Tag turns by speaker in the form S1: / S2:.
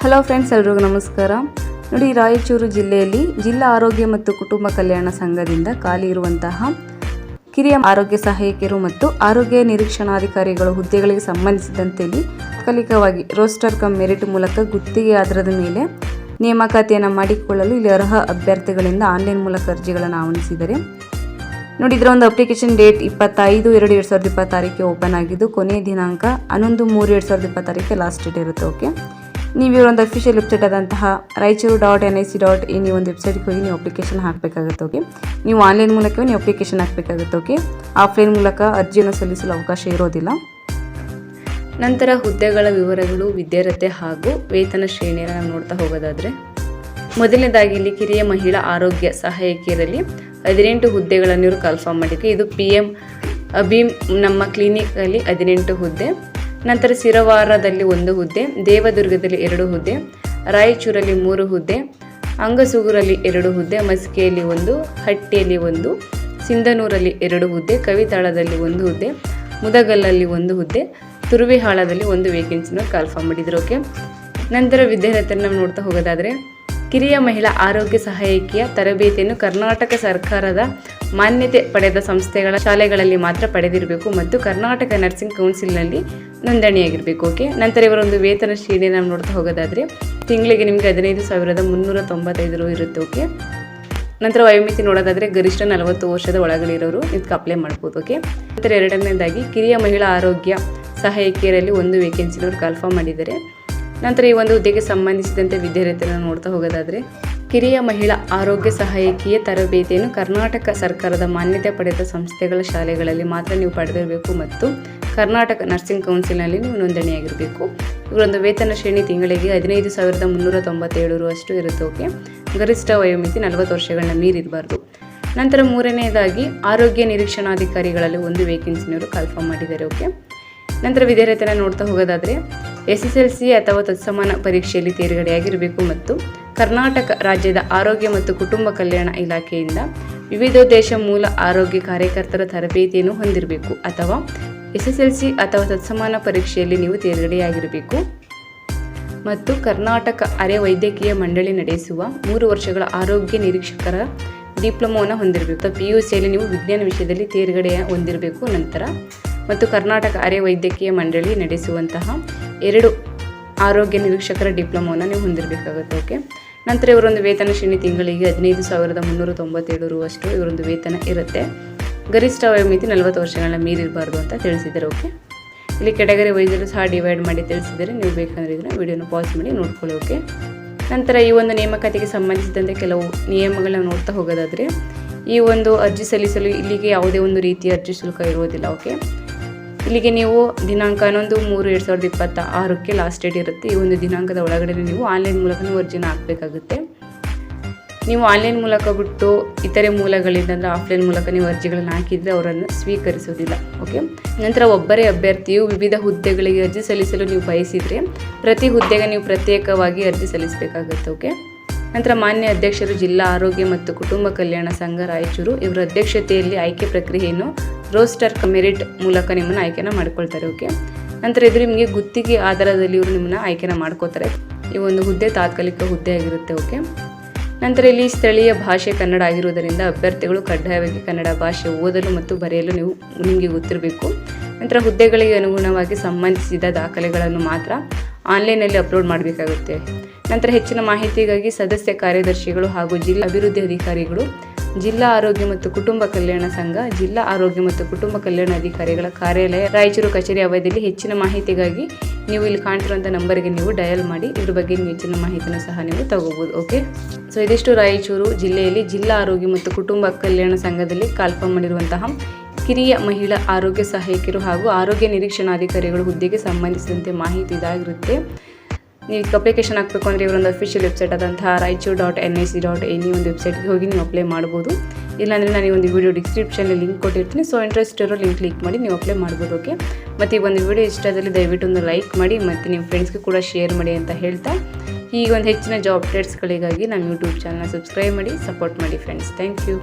S1: Hello friends, ಎಲ್ರಿಗೂ ನಮಸ್ಕಾರ. ನೋಡಿ, ರಾಯಚೂರು ಜಿಲ್ಲೆಯಲ್ಲಿ ಜಿಲ್ಲಾ ಆರೋಗ್ಯ ಮತ್ತು ಕುಟುಂಬ ಕಲ್ಯಾಣ ಸಂಘದಿಂದ ಖಾಲಿ ಇರುವಂತಹ ಕಿರಿಯ ಆರೋಗ್ಯ ಸಹಾಯಕಿಯರು ಮತ್ತು ಆರೋಗ್ಯ ನಿರೀಕ್ಷಣಾಧಿಕಾರಿಗಳ ಹುದ್ದೆಗಳಿಗೆ ಸಂಬಂಧಿಸಿದಂತೆ ತಾತ್ಕಾಲಿಕವಾಗಿ ರೋಸ್ಟರ್ ಕಮ್ ಮೆರಿಟ್ ಮೂಲಕ ಗುತ್ತಿಗೆ ಆಧಾರದ ಮೇಲೆ ನೇಮಕಾತಿಯನ್ನು ಮಾಡಿಕೊಳ್ಳಲು ಇಲ್ಲಿ ಅರ್ಹ ಅಭ್ಯರ್ಥಿಗಳಿಂದ ಆನ್ಲೈನ್ ಮೂಲಕ ಅರ್ಜಿಗಳನ್ನು ಆಹ್ವಾನಿಸಿದ್ದಾರೆ. ನೋಡಿ, ಇದರ ಒಂದು ಅಪ್ಲಿಕೇಶನ್ ಡೇಟ್ 25/2/2026 ಓಪನ್ ಆಗಿದ್ದು, ಕೊನೆಯ ದಿನಾಂಕ 11/3/2026 ಲಾಸ್ಟ್ ಡೇಟ್ ಇರುತ್ತೆ. ಓಕೆ, ನೀವು ಇವರೊಂದು ಅಫಿಷಿಯಲ್ ವೆಬ್ಸೈಟ್ ಆದಂತಹ raichuru.nic.in ಈ ಒಂದು ವೆಬ್ಸೈಟ್ಗೆ ಹೋಗಿ ನೀವು ಅಪ್ಲಿಕೇಶನ್ ಹಾಕಬೇಕಾಗುತ್ತೆ. ಓಕೆ, ನೀವು ಆನ್ಲೈನ್ ಮೂಲಕವೇ ನೀವು ಅಪ್ಲಿಕೇಶನ್ ಹಾಕಬೇಕಾಗುತ್ತೆ. ಓಕೆ, ಆಫ್ಲೈನ್ ಮೂಲಕ ಅರ್ಜಿಯನ್ನು ಸಲ್ಲಿಸಲು ಅವಕಾಶ ಇರೋದಿಲ್ಲ. ನಂತರ ಹುದ್ದೆಗಳ ವಿವರಗಳು, ವಿದ್ಯಾರ್ಹತೆ ಹಾಗೂ ವೇತನ ಶ್ರೇಣಿಯನ್ನು ನಾವು ನೋಡ್ತಾ ಹೋಗೋದಾದರೆ, ಮೊದಲನೇದಾಗಿ ಇಲ್ಲಿ ಕಿರಿಯ ಮಹಿಳಾ ಆರೋಗ್ಯ ಸಹಾಯಕಿಯರಲ್ಲಿ 18 ಹುದ್ದೆಗಳನ್ನು ಇವರು ಕನ್ಫರ್ಮ್ ಮಾಡಿದ್ರು. ಇದು PM ಅಭೀಮ್ ನಮ್ಮ ಕ್ಲಿನಿಕಲ್ಲಿ 18 ಹುದ್ದೆ. ನಂತರ ಸಿರವಾರದಲ್ಲಿ 1 ಹುದ್ದೆ, ದೇವದುರ್ಗದಲ್ಲಿ 2 ಹುದ್ದೆ, ರಾಯಚೂರಲ್ಲಿ 3 ಹುದ್ದೆ, ಅಂಗಸೂಗೂರಲ್ಲಿ 2 ಹುದ್ದೆ, ಮಸ್ಕಿಯಲ್ಲಿ 1, ಹಟ್ಟಿಯಲ್ಲಿ 1, ಸಿಂಧನೂರಲ್ಲಿ 2 ಹುದ್ದೆ, ಕವಿತಾಳದಲ್ಲಿ 1 ಹುದ್ದೆ, ಮುದಗಲ್ಲಲ್ಲಿ 1 ಹುದ್ದೆ, ತುರುವಿಹಾಳದಲ್ಲಿ 1 ವೇಕೆನ್ಸಿನ ಕನ್ಫರ್ಮ್ ಮಾಡಿದ್ರು. ಓಕೆ, ನಂತರ ವಿದ್ಯಾರ್ಥಿಯನ್ನು ನಾವು ನೋಡ್ತಾ ಹೋಗೋದಾದರೆ, ಕಿರಿಯ ಮಹಿಳಾ ಆರೋಗ್ಯ ಸಹಾಯಕಿಯ ತರಬೇತಿಯನ್ನು ಕರ್ನಾಟಕ ಸರ್ಕಾರದ ಮಾನ್ಯತೆ ಪಡೆದ ಸಂಸ್ಥೆಗಳ ಶಾಲೆಗಳಲ್ಲಿ ಮಾತ್ರ ಪಡೆದಿರಬೇಕು ಮತ್ತು ಕರ್ನಾಟಕ ನರ್ಸಿಂಗ್ ಕೌನ್ಸಿಲ್ನಲ್ಲಿ ನೋಂದಣಿಯಾಗಿರಬೇಕು. ಓಕೆ, ನಂತರ ಇವರೊಂದು ವೇತನ ಶ್ರೇಣಿ ನಾವು ನೋಡ್ತಾ ಹೋಗೋದಾದರೆ, ತಿಂಗಳಿಗೆ ನಿಮಗೆ 15,395 ರು ಇರುತ್ತೆ. ಓಕೆ, ನಂತರ ವಯೋಮಿತಿ ನೋಡೋದಾದರೆ ಗರಿಷ್ಠ 40 ವರ್ಷದ ಒಳಗಡೆ ಇರೋರು ಇದಕ್ಕೆ ಅಪ್ಲೈ ಮಾಡ್ಬೋದು. ಓಕೆ, ನಂತರ ಎರಡನೇದಾಗಿ ಕಿರಿಯ ಮಹಿಳಾ ಆರೋಗ್ಯ ಸಹಾಯಕಿಯರಲ್ಲಿ 1 ವೇಕೆನ್ಸಿನವರು ಕನ್ಫರ್ಮ್ ಮಾಡಿದ್ದಾರೆ. ನಂತರ ಈ ಒಂದು ಹುದ್ದೆಗೆ ಸಂಬಂಧಿಸಿದಂತೆ ವಿದ್ಯಾರ್ಥಿಗಳನ್ನು ನೋಡ್ತಾ ಹೋಗೋದಾದರೆ, ಕಿರಿಯ ಮಹಿಳಾ ಆರೋಗ್ಯ ಸಹಾಯಕಿಯ ತರಬೇತಿಯನ್ನು ಕರ್ನಾಟಕ ಸರ್ಕಾರದ ಮಾನ್ಯತೆ ಪಡೆದ ಸಂಸ್ಥೆಗಳ ಶಾಲೆಗಳಲ್ಲಿ ಮಾತ್ರ ನೀವು ಪಡೆದಿರಬೇಕು ಮತ್ತು ಕರ್ನಾಟಕ ನರ್ಸಿಂಗ್ ಕೌನ್ಸಿಲ್ನಲ್ಲಿ ನೀವು ನೋಂದಣಿಯಾಗಿರಬೇಕು. ಇವರೊಂದು ವೇತನ ಶ್ರೇಣಿ ತಿಂಗಳಿಗೆ 15,397 ರು ಅಷ್ಟು ಇರುತ್ತೆ. ಓಕೆ, ಗರಿಷ್ಠ ವಯೋಮಿತಿ 40 ವರ್ಷಗಳನ್ನ ಮೀರಿರಬಾರ್ದು. ನಂತರ ಮೂರನೆಯದಾಗಿ ಆರೋಗ್ಯ ನಿರೀಕ್ಷಣಾಧಿಕಾರಿಗಳಲ್ಲಿ 1 ವೇಕೆನ್ಸಿನವರು ಕನ್ಫರ್ಮ್ ಮಾಡಿದ್ದಾರೆ. ಓಕೆ, ನಂತರ ವಿದ್ಯಾರ್ಥಿಯನ್ನು ನೋಡ್ತಾ ಹೋಗೋದಾದರೆ, SSLC ಅಥವಾ ತತ್ಸಮಾನ ಪರೀಕ್ಷೆಯಲ್ಲಿ ತೇರ್ಗಡೆಯಾಗಿರಬೇಕು ಮತ್ತು ಕರ್ನಾಟಕ ರಾಜ್ಯದ ಆರೋಗ್ಯ ಮತ್ತು ಕುಟುಂಬ ಕಲ್ಯಾಣ ಇಲಾಖೆಯಿಂದ ವಿವಿಧೋದ್ದೇಶ ಮೂಲ ಆರೋಗ್ಯ ಕಾರ್ಯಕರ್ತರ ತರಬೇತಿಯನ್ನು ಹೊಂದಿರಬೇಕು ಅಥವಾ SSLC ಅಥವಾ ತತ್ಸಮಾನ ಪರೀಕ್ಷೆಯಲ್ಲಿ ನೀವು ತೇರ್ಗಡೆಯಾಗಿರಬೇಕು ಮತ್ತು ಕರ್ನಾಟಕ ಅರೆ ವೈದ್ಯಕೀಯ ಮಂಡಳಿ ನಡೆಸುವ 3 ವರ್ಷಗಳ ಆರೋಗ್ಯ ನಿರೀಕ್ಷಕರ ಡಿಪ್ಲೊಮೋನ ಹೊಂದಿರಬೇಕು. PUCಯಲ್ಲಿ ನೀವು ವಿಜ್ಞಾನ ವಿಷಯದಲ್ಲಿ ತೇರ್ಗಡೆಯ ಹೊಂದಿರಬೇಕು. ನಂತರ ಮತ್ತು ಕರ್ನಾಟಕ ಅರೆ ವೈದ್ಯಕೀಯ ಮಂಡಳಿ ನಡೆಸುವಂತಹ 2 ಆರೋಗ್ಯ ನಿರೀಕ್ಷಕರ ಡಿಪ್ಲೊಮೋನ ನೀವು ಹೊಂದಿರಬೇಕಾಗುತ್ತೆ. ಓಕೆ, ನಂತರ ಇವರೊಂದು ವೇತನ ಶ್ರೇಣಿ ತಿಂಗಳಿಗೆ 15,397 ರು ಅಷ್ಟು ಇವರೊಂದು ವೇತನ ಇರುತ್ತೆ. ಗರಿಷ್ಠ ವಯೋಮಿತಿ 40 ವರ್ಷಗಳನ್ನ ಮೀರಿರಬಾರ್ದು ಅಂತ ತಿಳಿಸಿದ್ದಾರೆ. ಓಕೆ, ಇಲ್ಲಿ ಕೆಟಗರಿ ವೈಸಲ್ಲೂ ಸಹ ಡಿವೈಡ್ ಮಾಡಿ ತಿಳಿಸಿದ್ದಾರೆ. ನೀವು ಬೇಕಂದ್ರೆ ಇದನ್ನು ವಿಡಿಯೋನ ಪಾಸ್ ಮಾಡಿ ನೋಡ್ಕೊಳ್ಳಿ. ಓಕೆ, ನಂತರ ಈ ಒಂದು ನೇಮಕಾತಿಗೆ ಸಂಬಂಧಿಸಿದಂತೆ ಕೆಲವು ನಿಯಮಗಳನ್ನ ನೋಡ್ತಾ ಹೋಗೋದಾದರೆ, ಈ ಒಂದು ಅರ್ಜಿ ಸಲ್ಲಿಸಲು ಇಲ್ಲಿಗೆ ಯಾವುದೇ ಒಂದು ರೀತಿಯ ಅರ್ಜಿ ಶುಲ್ಕ ಇರುವುದಿಲ್ಲ. ಓಕೆ, ಇಲ್ಲಿಗೆ ನೀವು ದಿನಾಂಕ 11/3/2026 ಲಾಸ್ಟ್ ಡೇಟ್ ಇರುತ್ತೆ. ಈ ಒಂದು ದಿನಾಂಕದ ಒಳಗಡೆ ನೀವು ಆನ್ಲೈನ್ ಮೂಲಕ ನೀವು ಅರ್ಜಿನ ಹಾಕಬೇಕಾಗುತ್ತೆ. ನೀವು ಆನ್ಲೈನ್ ಮೂಲಕ ಬಿಟ್ಟು ಇತರೆ ಮೂಲಗಳಿಂದ ಅಂದರೆ ಆಫ್ಲೈನ್ ಮೂಲಕ ನೀವು ಅರ್ಜಿಗಳನ್ನು ಹಾಕಿದರೆ ಅವರನ್ನು ಸ್ವೀಕರಿಸೋದಿಲ್ಲ. ಓಕೆ, ನಂತರ ಒಬ್ಬರೇ ಅಭ್ಯರ್ಥಿಯು ವಿವಿಧ ಹುದ್ದೆಗಳಿಗೆ ಅರ್ಜಿ ಸಲ್ಲಿಸಲು ನೀವು ಬಯಸಿದರೆ ಪ್ರತಿ ಹುದ್ದೆಗೆ ನೀವು ಪ್ರತ್ಯೇಕವಾಗಿ ಅರ್ಜಿ ಸಲ್ಲಿಸಬೇಕಾಗುತ್ತೆ. ಓಕೆ, ನಂತರ ಮಾನ್ಯ ಅಧ್ಯಕ್ಷರು ಜಿಲ್ಲಾ ಆರೋಗ್ಯ ಮತ್ತು ಕುಟುಂಬ ಕಲ್ಯಾಣ ಸಂಘ ರಾಯಚೂರು ಇವರ ಅಧ್ಯಕ್ಷತೆಯಲ್ಲಿ ಆಯ್ಕೆ ಪ್ರಕ್ರಿಯೆಯನ್ನು ರೋಸ್ಟರ್ ಮೆರಿಟ್ ಮೂಲಕ ನಿಮ್ಮನ್ನು ಆಯ್ಕೆನ ಮಾಡ್ಕೊಳ್ತಾರೆ. ಓಕೆ, ನಂತರ ಇದು ನಿಮಗೆ ಗುತ್ತಿಗೆ ಆಧಾರದಲ್ಲಿ ಇವರು ನಿಮ್ಮನ್ನು ಆಯ್ಕೆನ ಮಾಡ್ಕೋತಾರೆ. ಈ ಒಂದು ಹುದ್ದೆ ತಾತ್ಕಾಲಿಕ ಹುದ್ದೆ ಆಗಿರುತ್ತೆ. ಓಕೆ, ನಂತರ ಇಲ್ಲಿ ಸ್ಥಳೀಯ ಭಾಷೆ ಕನ್ನಡ ಆಗಿರುವುದರಿಂದ ಅಭ್ಯರ್ಥಿಗಳು ಕಡ್ಡಾಯವಾಗಿ ಕನ್ನಡ ಭಾಷೆ ಓದಲು ಮತ್ತು ಬರೆಯಲು ನಿಮಗೆ ಗೊತ್ತಿರಬೇಕು. ನಂತರ ಹುದ್ದೆಗಳಿಗೆ ಅನುಗುಣವಾಗಿ ಸಂಬಂಧಿಸಿದ ದಾಖಲೆಗಳನ್ನು ಮಾತ್ರ ಆನ್ಲೈನಲ್ಲಿ ಅಪ್ಲೋಡ್ ಮಾಡಬೇಕಾಗುತ್ತೆ. ನಂತರ ಹೆಚ್ಚಿನ ಮಾಹಿತಿಗಾಗಿ ಸದಸ್ಯ ಕಾರ್ಯದರ್ಶಿಗಳು ಹಾಗೂ ಜಿಲ್ಲಾ ಅಭಿವೃದ್ಧಿ ಅಧಿಕಾರಿಗಳು, ಜಿಲ್ಲಾ ಆರೋಗ್ಯ ಮತ್ತು ಕುಟುಂಬ ಕಲ್ಯಾಣ ಸಂಘ, ಜಿಲ್ಲಾ ಆರೋಗ್ಯ ಮತ್ತು ಕುಟುಂಬ ಕಲ್ಯಾಣ ಅಧಿಕಾರಿಗಳ ಕಾರ್ಯಾಲಯ ರಾಯಚೂರು ಕಚೇರಿ ಅವಧಿಯಲ್ಲಿ ಹೆಚ್ಚಿನ ಮಾಹಿತಿಗಾಗಿ ನೀವು ಇಲ್ಲಿ ಕಾಣ್ತಿರುವಂಥ ನಂಬರ್ಗೆ ನೀವು ಡಯಲ್ ಮಾಡಿ ಇದ್ರ ಬಗ್ಗೆ ನೀವು ಹೆಚ್ಚಿನ ಮಾಹಿತಿನ ಸಹ ನೀವು ತಗೋಬೋದು. ಓಕೆ, ಸೊ ಇದಿಷ್ಟು ರಾಯಚೂರು ಜಿಲ್ಲೆಯಲ್ಲಿ ಜಿಲ್ಲಾ ಆರೋಗ್ಯ ಮತ್ತು ಕುಟುಂಬ ಕಲ್ಯಾಣ ಸಂಘದಲ್ಲಿ ಕನ್ಫರ್ಮ್ ಮಾಡಿರುವಂತಹ ಕಿರಿಯ ಮಹಿಳಾ ಆರೋಗ್ಯ ಸಹಾಯಕಿಯರು ಹಾಗೂ ಆರೋಗ್ಯ ನಿರೀಕ್ಷಣಾಧಿಕಾರಿಗಳು ಹುದ್ದೆಗೆ ಸಂಬಂಧಿಸಿದಂತೆ ಮಾಹಿತಿ ಇದಾಗಿರುತ್ತೆ. ನೀವು ಅಪ್ಲಿಕೇಶನ್ ಹಾಕಬೇಕು ಅಂದರೆ ಇವರೊಂದು ಅಫಿಷಿಯಲ್ ವೆಬ್ಸೈಟ್ ಆದಂತಹ raichuru.nic.in ಈ ಒಂದು ವೆಬ್ಸೈಟ್ಗೆ ಹೋಗಿ ನೀವು ಅಪ್ಲೈ ಮಾಡ್ಬೋದು. ಇಲ್ಲಾಂದರೆ ನಾನು ಈ ಒಂದು ವಿಡಿಯೋ ಡಿಸ್ಕ್ರಿಪ್ಷನಲ್ಲಿ ಲಿಂಕ್ ಕೊಟ್ಟಿರ್ತೀನಿ. ಸೊ ಇಂಟ್ರೆಸ್ಟ್ ಇರೋ ಲಿಂಕ್ ಕ್ಲಿಕ್ ಮಾಡಿ ನೀವು ಅಪ್ಲೈ ಮಾಡ್ಬೋದು. ಓಕೆ, ಮತ್ತು ಈ ಒಂದು ವಿಡಿಯೋ ಇಷ್ಟದಲ್ಲಿ ದಯವಿಟ್ಟು ಒಂದು ಲೈಕ್ ಮಾಡಿ ಮತ್ತು ನಿಮ್ಮ ಫ್ರೆಂಡ್ಸ್ಗೆ ಕೂಡ ಶೇರ್ ಮಾಡಿ ಅಂತ ಹೇಳ್ತಾ, ಈ ಒಂದು ಹೆಚ್ಚಿನ ಜಾಬ್ ಅಪ್ಡೇಟ್ಸ್ಗಳಿಗಾಗಿ ನಮ್ಮ ಯೂಟ್ಯೂಬ್ ಚಾನಲ್ನ ಸಬ್ಸ್ಕ್ರೈಬ್ ಮಾಡಿ ಸಪೋರ್ಟ್ ಮಾಡಿ ಫ್ರೆಂಡ್ಸ್. Thank you.